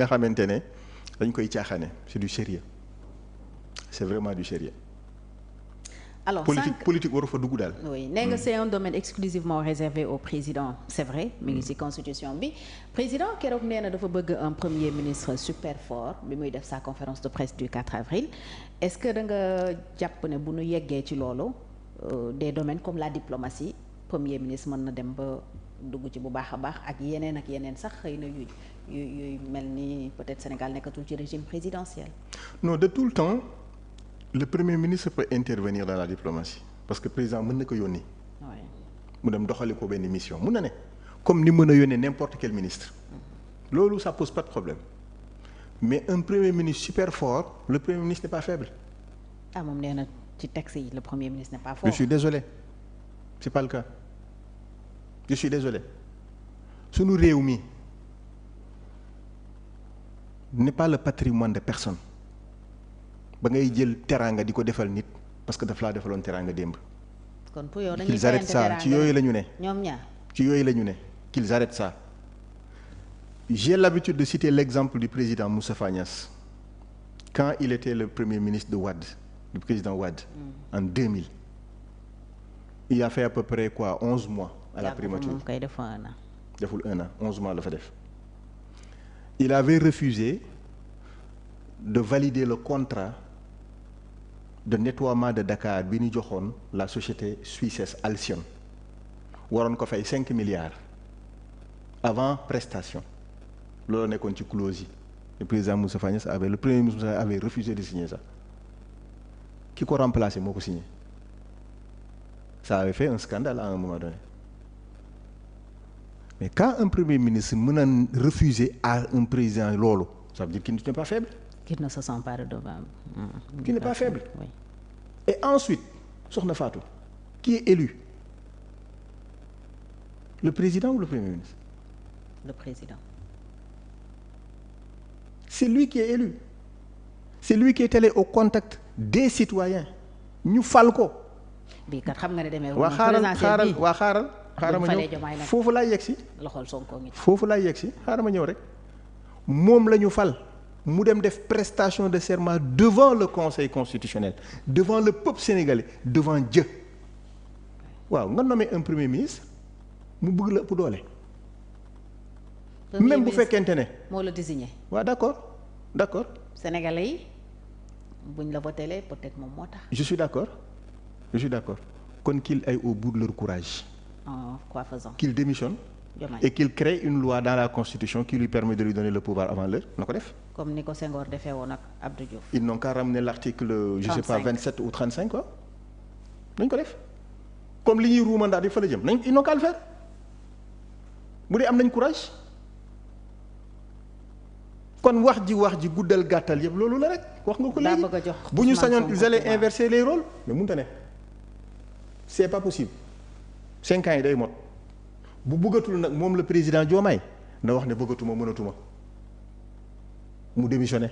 nga xamante ne dañ koy caaxaane c'est du sérieux c'est vraiment du sérieux. Alors politique waru fa dugg daal. oui nee nga c'est un domaine exclusivement réservé au président c'est vrai mi ngi ci constitution bi président keroog nee na dafa bëgg un premier ministre super fort bi muy def sa conférence de presse du 4 avril est-ce que da nga jàpp ne bu nu yeggee ci loolu des domaines comme la diplomatie premier ministre mën na dem ba dugg ci bu baax a baax ak yeneen sax xëy na yuy mel ni peut-être Sénégal nekkatul ci régime présidentiel. non de tout le temps le premier ministre peut intervenir dans la diplomatie parce que président mën na ko yónni. mu dem doxali ko benn mission mun na ne comme ni mën a yónnee n'importe quel ministre. loolu ça pose pas de problème mais un premier ministre super fort le premier ministre n'est pas faible. ah moom nee na ci texte yi le premier ministre n'est pas fort. je suis désolé c'est pas le cas je suis désolé sunu réew mi n'est pas le patrimoine de personne ba ngay jël teraanga di ko defal nit parce que daf laa defaloon teraanga démb. kon pour yow dañuy qu'ils arrêtent ça ci yooyu la ñu ne. ñoom ñaar ci yooyu la ñu ne qu'ils arrêtent ça. J'ai l'habitude de citer l'exemple du président Moustapha Niasse quand il était le premier ministre de Wade du président Wade en 2000 il a fait à peu près 11 mois à la primature deful 1 an 11 mois la fa def. Il avait refusé de valider le contrat de nettoiement de Dakar bi ñu joxoon la société suissesse Alcyon waroon ko fay 5 milliards avant prestation loolu nekkoon ci clause yi le président Moustapha Niasse le premier ministre avait refusé de signer ça ki ko remplacé moo ko signé ça avait fait un scandale à un moment donné mais quand un premier ministre mën a refuser à un président loolu ça veut dire qu'il n'est pas faible. qu'il ne se sent pas redevable. qu'il n'est pas faible. Oui. Et ensuite Sokhna Fatou qui est élu le président ou le premier ministre? Le président. C'est lui qui est élu c'est lui qui est allé au contact des citoyens ñu fal ko. bii kat xam nga ne demee. waa xaaral ma ñëw foofu laay yegg si. loxol Sonko ngi foofu laay yegg si xaaral ma ñëw rek moom la ñu fal mu dem def prestation de serment devant le conseil constitutionnel devant le peuple sénégalais devant Dieu waaw nga nommé un premier ministre mu bëgg la ëpp doole. même bu fekkente ne. moo la désigné. waaw d'accord. Sénégalais yi buñ la votelee peut-être moom moo tax. je suis d'accord kon qu'il aille au bout de leur courage. En quoi faisant? Qu'il démissionne. Et qu'il crée une loi dans la constitution qui lui permet de lui donner le pouvoir avant l'heure na ko def. comme ni ko Senghor defee woon ak Abdou Diouf. ils n'ont qu'à ramener l'article 27 ou 35 quoi nañ ko def comme li ñuy ruumandaat yi fa la jëm nañ ils n'ont qu'à le faire bu dee am nañ courage kon wax ji guddal gàttal yëpp loolu la rek wax nga ko léegi bu ñu sañoon ils allaient inverser les rôles mais mënta ne c'est pas possible 5 ans yi day mot bu bëggatul nag moom le président Diomaye na wax ne bëggatuma mënatuma mu démissionné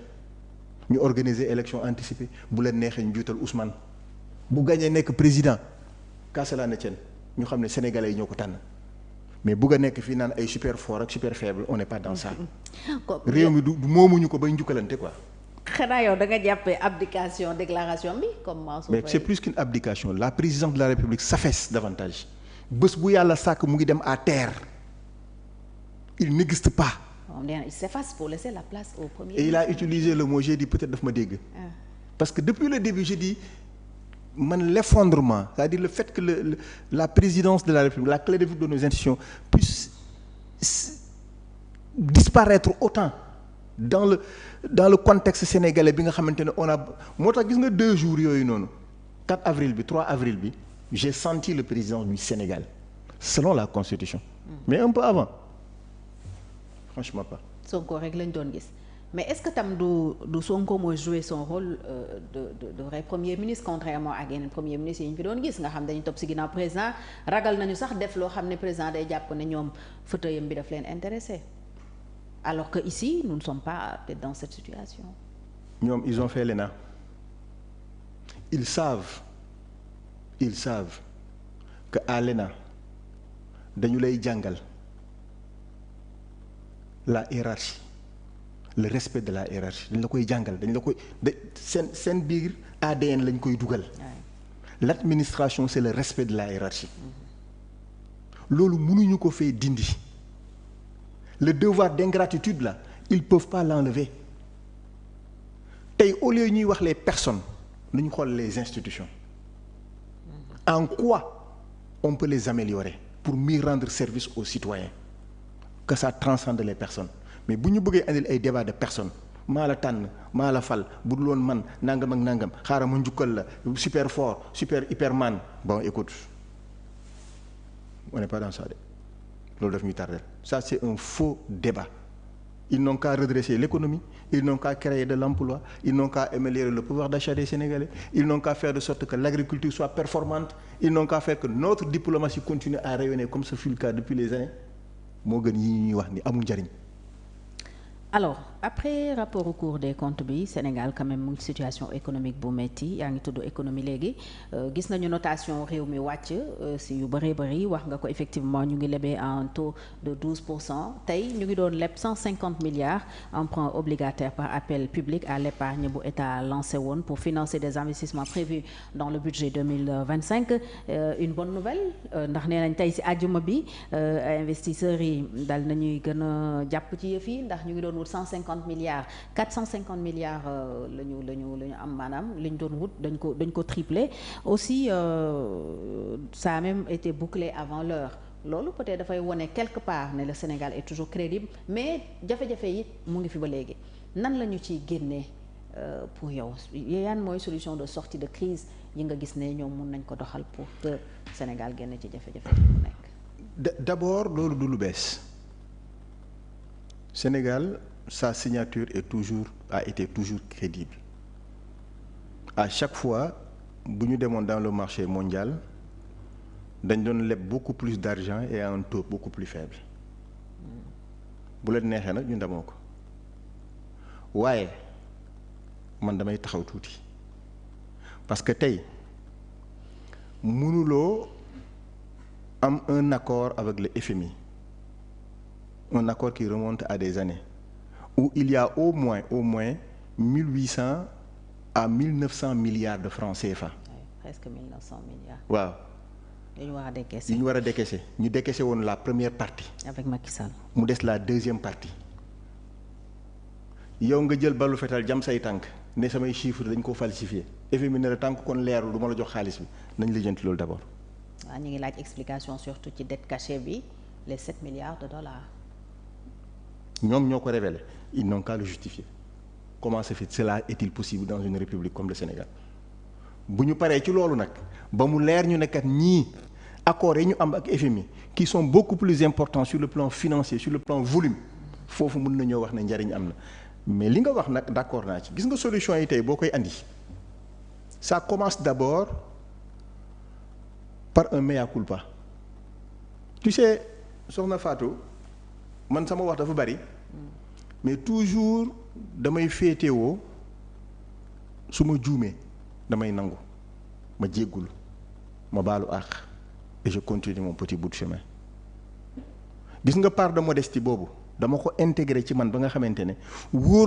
ñu organiser élection anticipée bu leen neexee ñu juutal Ousmane bu gañee nekk président qu'à cela ne tienne ñu xam ne sénégalais yi ñoo ko tànn mais bugg a nekk fii naan ay super fort ak super faible on n'est pas dans ça. réew mi du moomuñu ko bay njukkalante quoi. xanaa yow da nga jàppee abdication déclaration bi comme Mansour Faye. mais c'est plus qu'une abdication la présidence de la République s'affaisse davantage bés bu yàlla sàkk mu ngi dem à terre il n'existe pas. il s'efface pour laisser la place au premier. Et il a utilisé le mot j'ai dit peut-être daf ma dégg. parce que depuis le début j'ai dit man l'effondrement c'est-à-dire le fait que la présidence de la République la clé de voûte de nos institutions puisse disparaître autant dans le contexte sénégalais bi nga xamante ne on a moo tax gis nga 2 jours yooyu noonu 4 avril bi 3 avril bi j'ai senti le président du Sénégal selon la constitution. mais un peu avant franchement pas. Sonko rek lañ doon gis mais est-ce que tam du Sonko mooy jouer son rôle de vrai premier ministre contrairement ak yeneen premier ministre yi ñu fi doon gis nga xam dañu topp ci ginnaaw président ragal nañu sax def loo xam ne président day jàpp ne ñoom fauteuil bi daf leen intéressé alors que ici nous ne sommes pas peut-être dans cette situation. ñoom ils ont fait l'ENA ils savent que à l'ENA dañu lay jàngal la hiérarchie le respect de la hiérarchie dañ la koy jàngal dañ la koy seen biir ADN lañ koy dugal. L'administration c'est le respect de la hiérarchie. Loolu mënuñu ko fee dindi. Le devoir d'ingratitude là ils peuvent pas l'enlever. Tey au lieu ñuy wax les personnes nañu xool les institutions. En quoi on peut les améliorer pour mieux rendre service aux citoyens que ça transcende les personnes mais bu ñu bëggee andil ay débat de personnes maa la tànn maa la fal bu dul woon man nangam ak nangam xaaral ma njukkal la super fort super hyperman bon écoute on n'est pas dans ça de loolu daf ñuy tardel ça c'est un faux débat. Ils n'ont qu'à redresser l'économie, ils n'ont qu'à créer de l'emploi, ils n'ont qu'à améliorer le pouvoir d'achat des Sénégalais, ils n'ont qu'à faire de sorte que l'agriculture soit performante, ils n'ont qu'à faire que notre diplomatie continue à rayonner comme ce fut le cas depuis les années. Moo gën yi ñuy wax ni amul njariñ. Alors après rapport au cours des comptes bi Sénégal quand même mu ngi situation économique bu metti yaa ngi tudd économie léegi gis nañu notation réew mi wàcc si yu bëree bëri wax nga ko effectivement ñu ngi lebee à un taux de 12% tey ñu ngi doon leb 150 milliards emprunt obligataire par appel public à l'épargne bu état lancé woon pour financer des investissements prévus dans le budget 2025 une bonne nouvelle ndax nee nañ tey si àjjuma bi investisseurs yi dal nañuy gën a jàpp ci yëf yi ndax ñu ngi doon wut 150 milliards 450 milliards la ñu am maanaam li ñu doon wut dañ ko triplé aussi ça a même été bouclé avant l'heure loolu peut-être dafay wone quelque part ne le Sénégal est toujours crédible mais jafe-jafe yi mu ngi fi ba léegi nan la ñu ciy génnee pour yow yan mooy solution de sortie de crise yi nga gis ne ñoom mun nañ ko doxal pour que Sénégal génn ci jafe-jafe yi mu nekk. D'abord loolu du lu bees Sénégal sa signature a été toujours crédible à chaque fois bu ñu demoon dans le marché mondial dañ doon leb beaucoup plus d'argent et à un taux beaucoup plus faible bu la neexee nag ñu ndamoo ko waaye man damay taxaw tuuti parce que tey mënuloo am un accord avec le FMI un accord qui remonte à des années où il y a au moins 1800 à 1900 milliards de francs CFA. Oui, presque 1900 milliards. waaw. ñu war a décaisser. ñu war a décaisser ñu décaisser woon la première partie. avec Macky Sall. mu des la deuxième partie. yow nga jël balu fetal jam say tànk ne samay chiffres dañ ko falsifié FMI ne la tànk kon leerul du ma la jox xaalis bi nañ lijjanti loolu d'abord. waaw ñu ngi laaj explication surtout ci dette cachée bi les 7 milliards de dollars. ñoom ñoo ko révélé ils n'ont qu'à le justifier comment se fait cela est-il possible dans une république comme le Sénégal bu ñu paree ci loolu nag ba mu leer ñu nekkat ñii accords yi ñu am ak FMI qui sont beaucoup plus importants sur le plan financier sur le plan volume foofu mën nañoo wax ne njariñ am na mais li nga wax nag d'accord naa ci gis nga solution yi tey boo koy andi ça commence d'abord par un mea culpa tu sais soxna Fatou man sama wax dafa bari mais toujours damay féetewoo su ma juumee damay nangu ma jéggul ma baalu àq et je continue mon petit bout de chemin gis nga part de modestie boobu dama ko intégrer ci man ba nga xamante ne wóor